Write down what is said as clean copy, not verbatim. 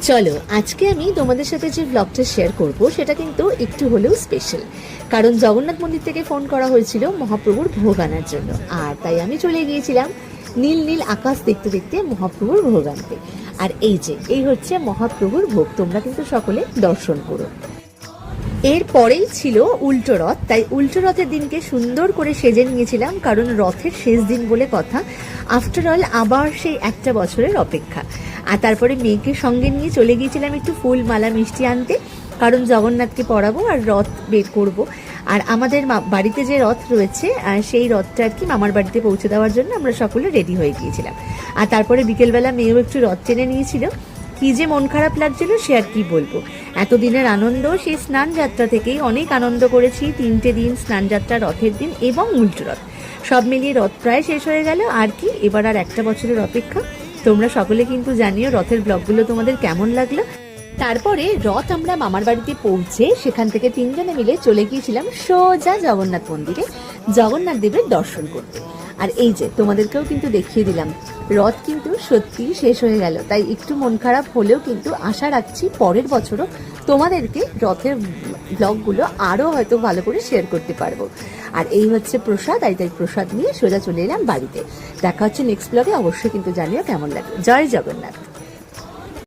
চলো আজকে আমি তোমাদের সাথে যে ব্লগটা শেয়ার করব সেটা কিন্তু একটু হলেও স্পেশাল, কারণ জগন্নাথ মন্দির থেকে ফোন করা হয়েছিল মহাপ্রভুর ভোগ আনার জন্য। আর তাই আমি চলে গিয়েছিলাম নীল নীল আকাশ দেখতে দেখতে মহাপ্রভুর ভোগ আনতে। আর এই হচ্ছে মহাপ্রভুর ভোগ, তোমরা কিন্তু সকলে দর্শন করো। এরপরেই ছিল উল্টো রথ, তাই উল্টো রথের দিনকে সুন্দর করে সেজে নিয়েছিলাম, কারণ রথের শেষ দিন বলে কথা। আফটার অল আবার সেই একটা বছরের অপেক্ষা। আর তারপরে মেয়েকে সঙ্গে নিয়ে চলে গিয়েছিলাম একটু ফুল মালা মিষ্টি আনতে, কারণ জগন্নাথকে পরাবো আর রথ বের করব। আর আমাদের বাড়িতে যে রথ রয়েছে সেই রথটা আর কি মামার বাড়িতে পৌঁছে দেওয়ার জন্য আমরা সকলে রেডি হয়ে গিয়েছিলাম। আর তারপরে বিকেলবেলা মেয়েও একটু রথ টেনে নিয়েছিল। কি যে মন খারাপ লাগছিল সে আর কি বলবো। এতদিনের আনন্দ, সেই স্নান যাত্রা থেকেই অনেক আনন্দ করেছি। 3টে দিন স্নান যাত্রা, রথের দিন এবং উল্টো রথ, সব মিলিয়ে রথ প্রায় শেষ হয়ে গেল। আর কি এবার আর একটা বছরের অপেক্ষা। তোমরা সকলে কিন্তু জানিও রথের ব্লগগুলো তোমাদের কেমন লাগলো। তারপরে রথ আমরা মামার বাড়িতে পৌঁছে সেখান থেকে 3জনে মিলে চলে গিয়েছিলাম সোজা জগন্নাথ মন্দিরে জগন্নাথ দেবের দর্শন করতে। আর এই যে তোমাদেরকেও কিন্তু দেখিয়ে দিলাম, রথ কিন্তু সত্যিই শেষ হয়ে গেল। তাই একটু মন খারাপ হলেও কিন্তু আশা রাখছি পরের বছরও তোমাদেরকে রথের ব্লগগুলো আরও হয়তো ভালো করে শেয়ার করতে পারবো। আর এই হচ্ছে প্রসাদ, তাই প্রসাদ নিয়ে সোজা চলে এলাম বাড়িতে। দেখা হচ্ছে নেক্সট ব্লগে, অবশ্যই কিন্তু জানিও কেমন লাগে। জয় জগন্নাথ।